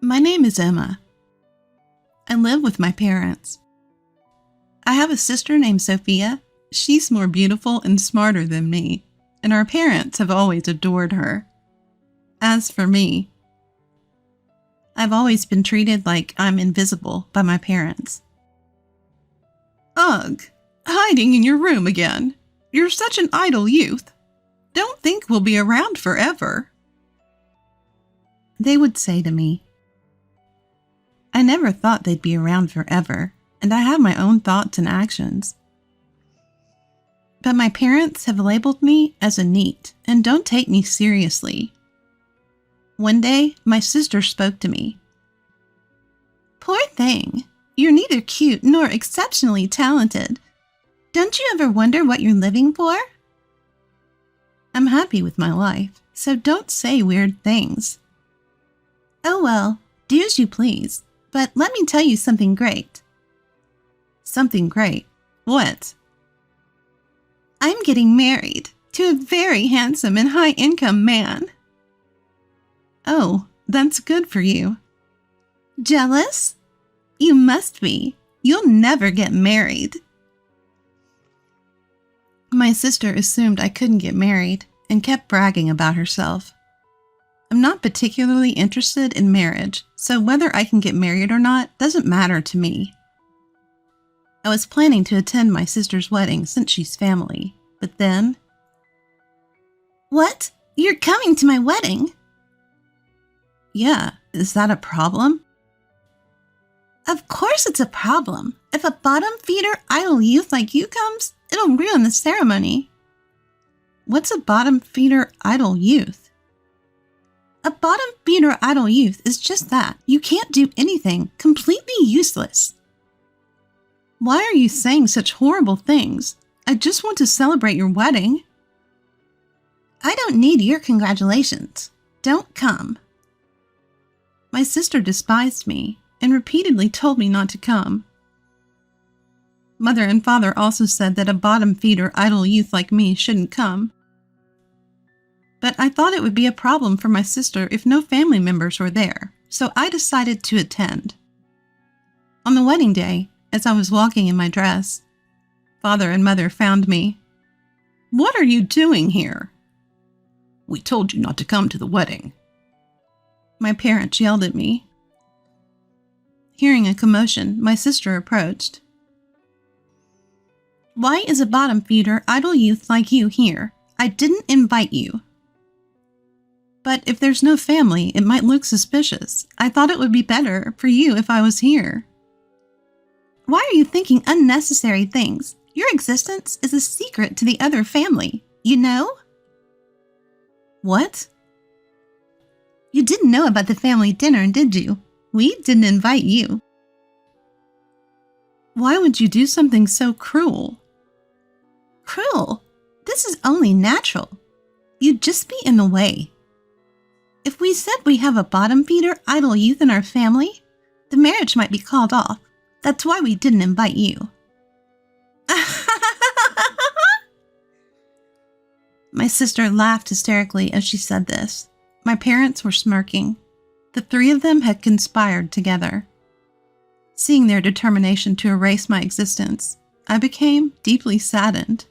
My name is Emma. I live with my parents. I have a sister named Sophia. She's more beautiful and smarter than me, and our parents have always adored her. As for me, I've always been treated like I'm invisible by my parents. Ugh, hiding in your room again. You're such an idle youth. Don't think we'll be around forever, they would say to me. I never thought they'd be around forever, and I have my own thoughts and actions. But my parents have labeled me as a NEET and don't take me seriously. One day, my sister spoke to me. Poor thing, you're neither cute nor exceptionally talented. Don't you ever wonder what you're living for? I'm happy with my life, so don't say weird things. Oh well, do as you please, but let me tell you something great. Something great? What? I'm getting married to a very handsome and high-income man. Oh, that's good for you. Jealous? You must be. You'll never get married. My sister assumed I couldn't get married and kept bragging about herself. I'm not particularly interested in marriage, so whether I can get married or not doesn't matter to me. I was planning to attend my sister's wedding since she's family, but then... What? You're coming to my wedding? Yeah, is that a problem? Of course it's a problem. If a bottom-feeder idle youth like you comes, it'll ruin the ceremony. What's a bottom-feeder idle youth? A bottom-feeder idle youth is just that. You can't do anything. Completely useless. Why are you saying such horrible things? I just want to celebrate your wedding. I don't need your congratulations. Don't come. My sister despised me and repeatedly told me not to come. Mother and father also said that a bottom-feeder idle youth like me shouldn't come. But I thought it would be a problem for my sister if no family members were there, so I decided to attend. On the wedding day, as I was walking in my dress, father and mother found me. What are you doing here? We told you not to come to the wedding. My parents yelled at me. Hearing a commotion, my sister approached. Why is a bottom-feeder idle youth like you here? I didn't invite you. But if there's no family, it might look suspicious. I thought it would be better for you if I was here. Why are you thinking unnecessary things? Your existence is a secret to the other family, you know? What? You didn't know about the family dinner, did you? We didn't invite you. Why would you do something so cruel? Cruel? This is only natural. You'd just be in the way. If we said we have a bottom-feeder idle youth in our family, the marriage might be called off. That's why we didn't invite you. My sister laughed hysterically as she said this. My parents were smirking. The three of them had conspired together. Seeing their determination to erase my existence, I became deeply saddened.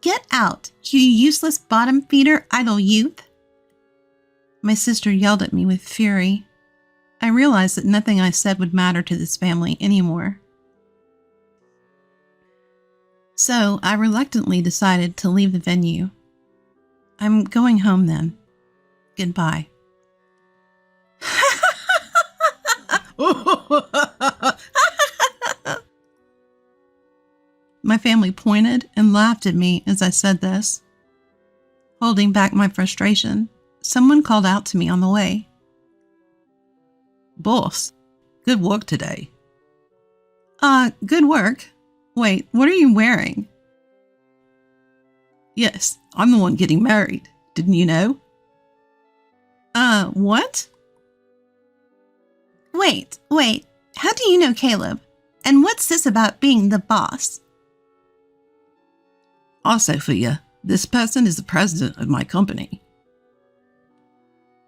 Get out, you useless bottom-feeder idle youth! My sister yelled at me with fury. I realized that nothing I said would matter to this family anymore. So I reluctantly decided to leave the venue. I'm going home then. Goodbye. My family pointed and laughed at me as I said this. Holding back my frustration, someone called out to me on the way. Boss, good work today. Good work? Wait, what are you wearing? Yes, I'm the one getting married. Didn't you know? What? Wait. How do you know Caleb? And what's this about being the boss? Sophia, this person is the president of my company.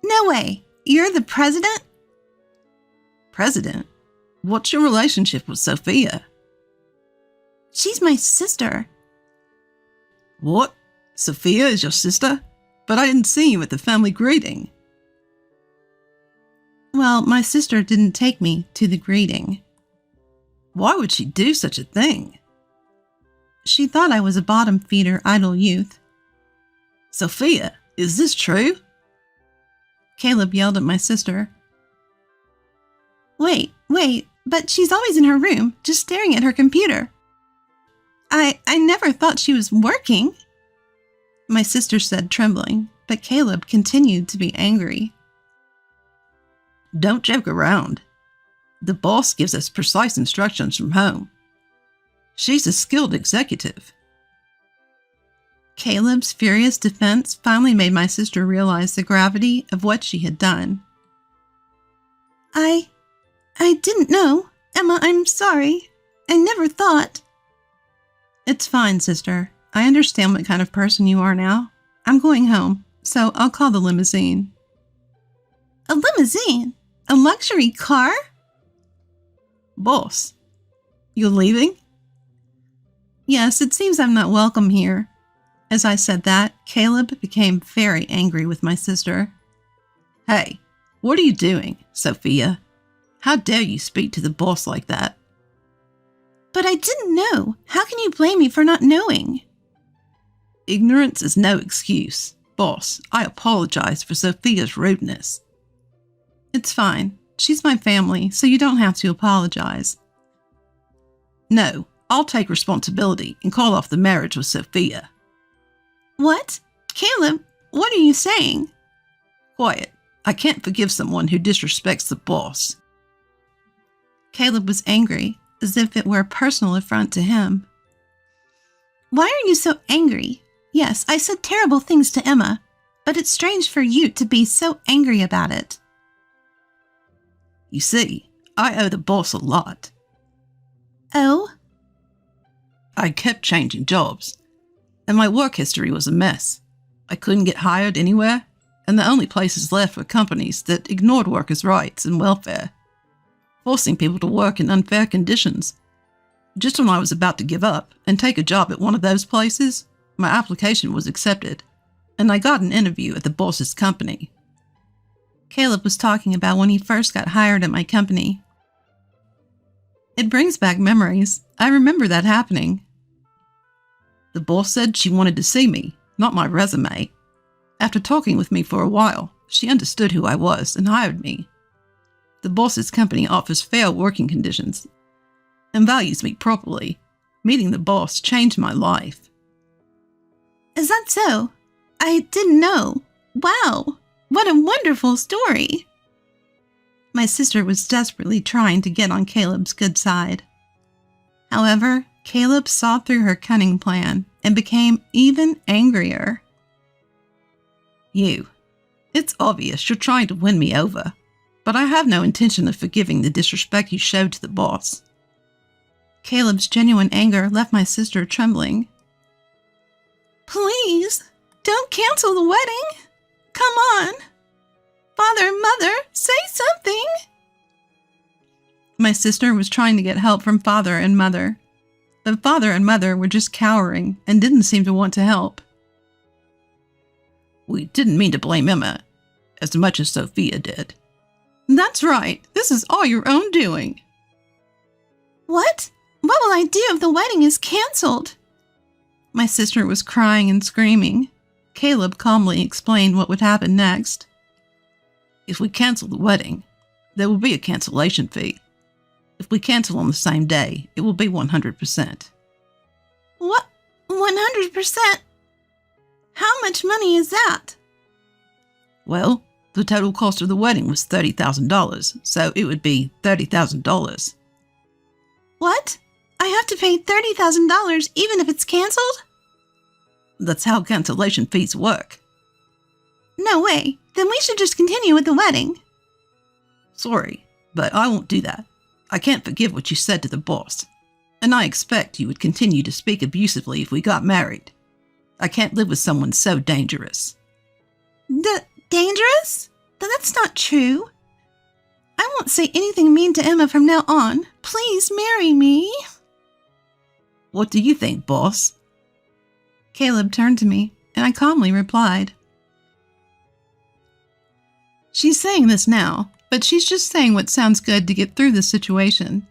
No way. you're the president? President? What's your relationship with Sophia? She's my sister. What? Sophia is your sister? But I didn't see you at the family greeting. Well, my sister didn't take me to the greeting. Why would she do such a thing? She thought I was a bottom feeder idle youth. Sophia, is this true? Caleb yelled at my sister. Wait, but she's always in her room, just staring at her computer. I never thought she was working, my sister said, trembling, but Caleb continued to be angry. Don't joke around. The boss gives us precise instructions from home. She's a skilled executive. Caleb's furious defense finally made my sister realize the gravity of what she had done. I didn't know. Emma, I'm sorry. I never thought. It's fine, sister. I understand what kind of person you are now. I'm going home, so I'll call the limousine. A limousine? A luxury car? Boss, you're leaving? Yes, it seems I'm not welcome here. As I said that, Caleb became very angry with my sister. Hey, what are you doing, Sophia? How dare you speak to the boss like that? But I didn't know. How can you blame me for not knowing? Ignorance is no excuse. Boss, I apologize for Sophia's rudeness. It's fine. She's my family, so you don't have to apologize. No, I'll take responsibility and call off the marriage with Sophia. What? Caleb, what are you saying? Quiet. I can't forgive someone who disrespects the boss. Caleb was angry, as if it were a personal affront to him. Why are you so angry? Yes, I said terrible things to Emma, but it's strange for you to be so angry about it. You see, I owe the boss a lot. Oh? I kept changing jobs, and my work history was a mess. I couldn't get hired anywhere, and the only places left were companies that ignored workers' rights and welfare, forcing people to work in unfair conditions. Just when I was about to give up and take a job at one of those places, my application was accepted, and I got an interview at the boss's company. Caleb was talking about when he first got hired at my company. It brings back memories. I remember that happening. The boss said she wanted to see me, not my resume. After talking with me for a while, she understood who I was and hired me. The boss's company offers fair working conditions and values me properly. Meeting the boss changed my life. Is that so? I didn't know. Wow, what a wonderful story. My sister was desperately trying to get on Caleb's good side. However, Caleb saw through her cunning plan and became even angrier. It's obvious you're trying to win me over, but I have no intention of forgiving the disrespect you showed to the boss. Caleb's genuine anger left my sister trembling. Please, don't cancel the wedding. Come on. Father and Mother, say something. My sister was trying to get help from Father and Mother, but Father and Mother were just cowering and didn't seem to want to help. We didn't mean to blame Emma as much as Sophia did. That's right. This is all your own doing. What? What will I do if the wedding is canceled? My sister was crying and screaming. Caleb calmly explained what would happen next. If we cancel the wedding, there will be a cancellation fee. If we cancel on the same day, it will be 100%. What? 100%? How much money is that? Well, the total cost of the wedding was $30,000, so it would be $30,000. What? I have to pay $30,000 even if it's canceled? That's how cancellation fees work. No way. Then we should just continue with the wedding. Sorry, but I won't do that. I can't forgive what you said to the boss, and I expect you would continue to speak abusively if we got married. I can't live with someone so dangerous. Dangerous? That's not true. I won't say anything mean to Emma from now on. Please marry me. What do you think, boss? Caleb turned to me, and I calmly replied. She's saying this now, but she's just saying what sounds good to get through this situation.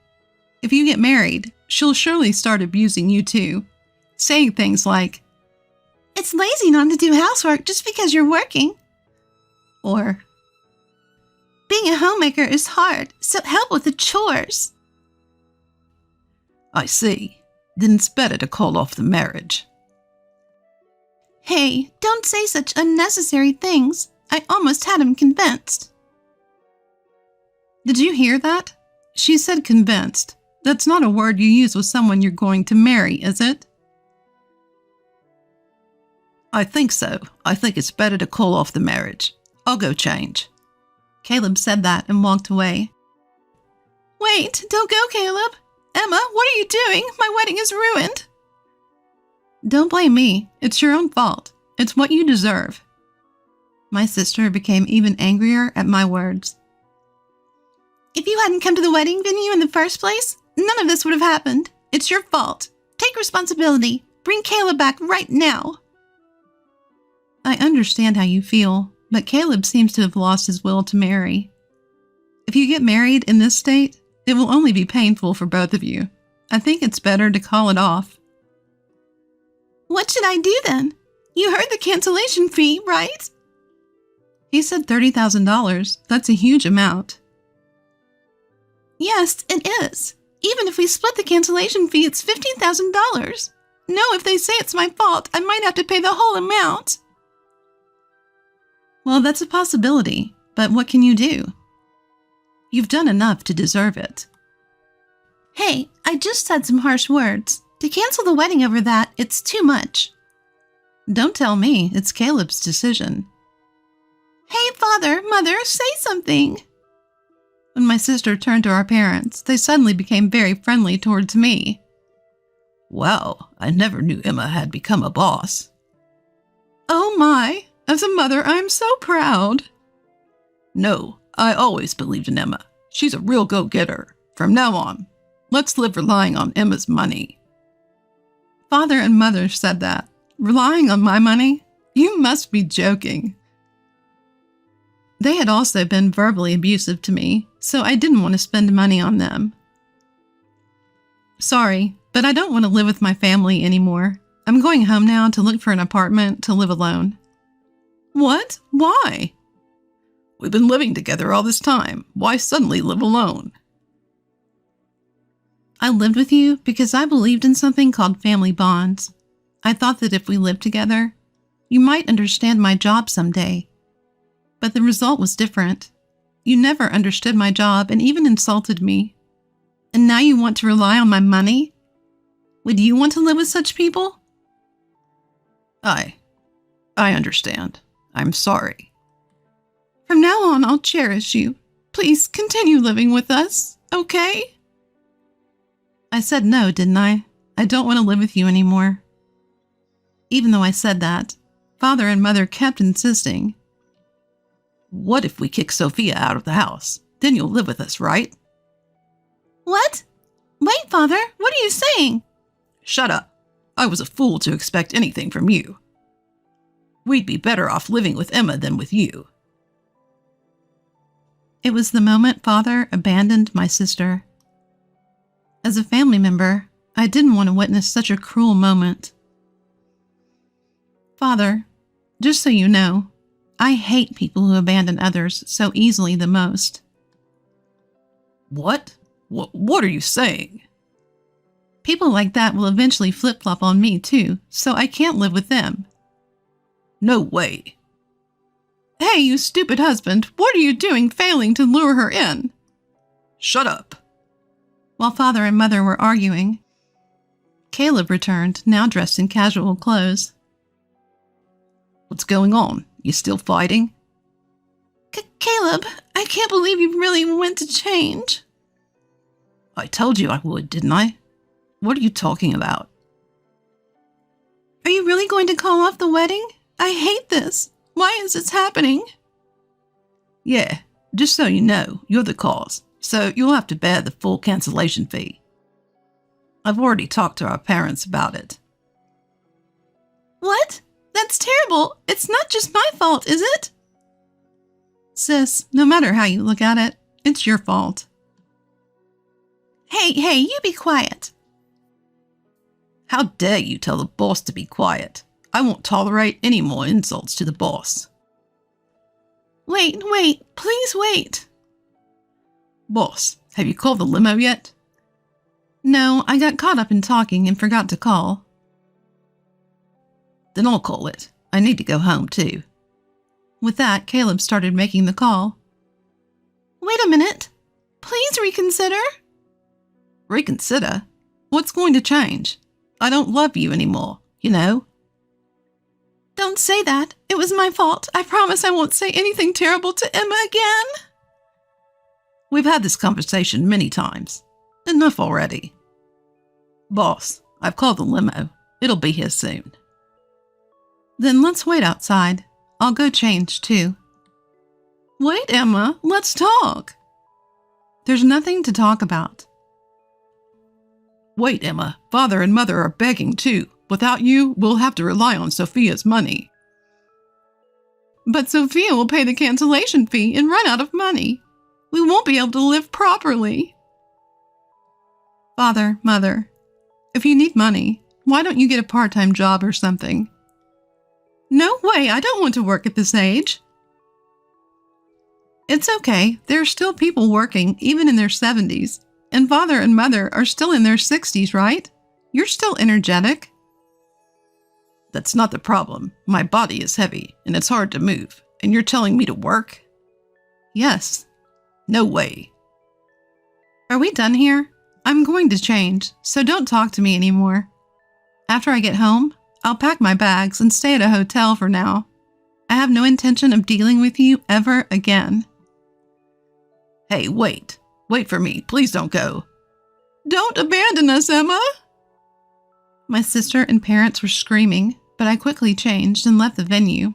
If you get married, she'll surely start abusing you too, saying things like, "It's lazy not to do housework just because you're working." Or, "Being a homemaker is hard, so help with the chores." I see. Then it's better to call off the marriage. Hey, don't say such unnecessary things. I almost had him convinced. Did you hear that? She said convinced. That's not a word you use with someone you're going to marry, is it? I think so. I think it's better to call off the marriage. I'll go change. Caleb said that and walked away. Wait, don't go, Caleb. Emma, what are you doing? My wedding is ruined. Don't blame me. It's your own fault. It's what you deserve. My sister became even angrier at my words. If you hadn't come to the wedding venue in the first place, none of this would have happened. It's your fault. Take responsibility. Bring Caleb back right now. I understand how you feel, but Caleb seems to have lost his will to marry. If you get married in this state, it will only be painful for both of you. I think it's better to call it off. What should I do then? You heard the cancellation fee, right? He said $30,000. That's a huge amount. Yes, it is. Even if we split the cancellation fee, it's $15,000. No, if they say it's my fault, I might have to pay the whole amount. Well, that's a possibility, but what can you do? You've done enough to deserve it. Hey, I just said some harsh words. To cancel the wedding over that, it's too much. Don't tell me. It's Caleb's decision. Hey, Father, Mother, say something. When my sister turned to our parents, they suddenly became very friendly towards me. Wow, I never knew Emma had become a boss. Oh my, as a mother, I'm so proud. No, I always believed in Emma. She's a real go-getter. From now on, let's live relying on Emma's money. Father and Mother said that. Relying on my money? You must be joking. They had also been verbally abusive to me, so I didn't want to spend money on them. Sorry, but I don't want to live with my family anymore. I'm going home now to look for an apartment to live alone. What? Why? We've been living together all this time. Why suddenly live alone? I lived with you because I believed in something called family bonds. I thought that if we lived together, you might understand my job someday. But the result was different. You never understood my job and even insulted me. And now you want to rely on my money? Would you want to live with such people? I understand. I'm sorry. From now on, I'll cherish you. Please continue living with us, okay? I said no, didn't I? I don't want to live with you anymore. Even though I said that, Father and Mother kept insisting. What if we kick Sophia out of the house? Then you'll live with us, right? What? Wait, Father, what are you saying? Shut up. I was a fool to expect anything from you. We'd be better off living with Emma than with you. It was the moment Father abandoned my sister. As a family member, I didn't want to witness such a cruel moment. Father, just so you know, I hate people who abandon others so easily the most. What? What are you saying? People like that will eventually flip-flop on me too, so I can't live with them. No way. Hey, you stupid husband, what are you doing failing to lure her in? Shut up. While Father and Mother were arguing, Caleb returned, now dressed in casual clothes. What's going on? You still fighting? Caleb, I can't believe you really went to change. I told you I would, didn't I? What are you talking about? Are you really going to call off the wedding? I hate this. Why is this happening? Yeah, just so you know, you're the cause, so you'll have to bear the full cancellation fee. I've already talked to our parents about it. What? That's terrible. It's not just my fault, is it? Sis, no matter how you look at it, it's your fault. Hey, you be quiet. How dare you tell the boss to be quiet? I won't tolerate any more insults to the boss. Wait, please wait. Boss, have you called the limo yet? No, I got caught up in talking and forgot to call. Then I'll call it. I need to go home too. With that, Caleb started making the call. Wait a minute. Please reconsider. Reconsider? What's going to change? I don't love you anymore, you know? Don't say that. It was my fault. I promise I won't say anything terrible to Emma again. We've had this conversation many times. Enough already. Boss, I've called the limo. It'll be here soon. Then let's wait outside. I'll go change too. Wait, Emma, let's talk. There's nothing to talk about. Wait, Emma, Father and Mother are begging too. Without you, we'll have to rely on Sophia's money. But Sophia will pay the cancellation fee and run out of money. We won't be able to live properly. Father, Mother, if you need money, why don't you get a part-time job or something? No way, I don't want to work at this age. It's okay, there are still people working, even in their 70s. And Father and Mother are still in their 60s, right? You're still energetic. That's not the problem. My body is heavy, and it's hard to move. And you're telling me to work? Yes. No way. Are we done here? I'm going to change, so don't talk to me anymore. After I get home, I'll pack my bags and stay at a hotel for now. I have no intention of dealing with you ever again. Hey, wait. Wait for me. Please don't go. Don't abandon us, Emma! My sister and parents were screaming, but I quickly changed and left the venue.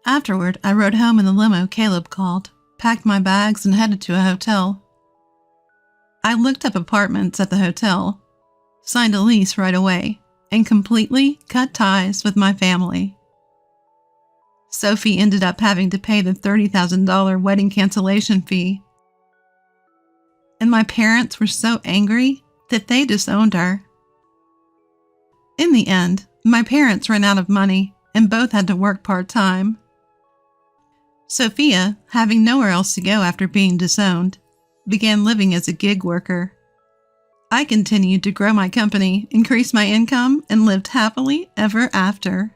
Afterward, I rode home in the limo Caleb called, packed my bags, and headed to a hotel. I looked up apartments at the hotel, signed a lease right away, and completely cut ties with my family. Sophie ended up having to pay the $30,000 wedding cancellation fee. And my parents were so angry that they disowned her. In the end, my parents ran out of money and both had to work part-time. Sophia, having nowhere else to go after being disowned, began living as a gig worker. I continued to grow my company, increase my income, and lived happily ever after.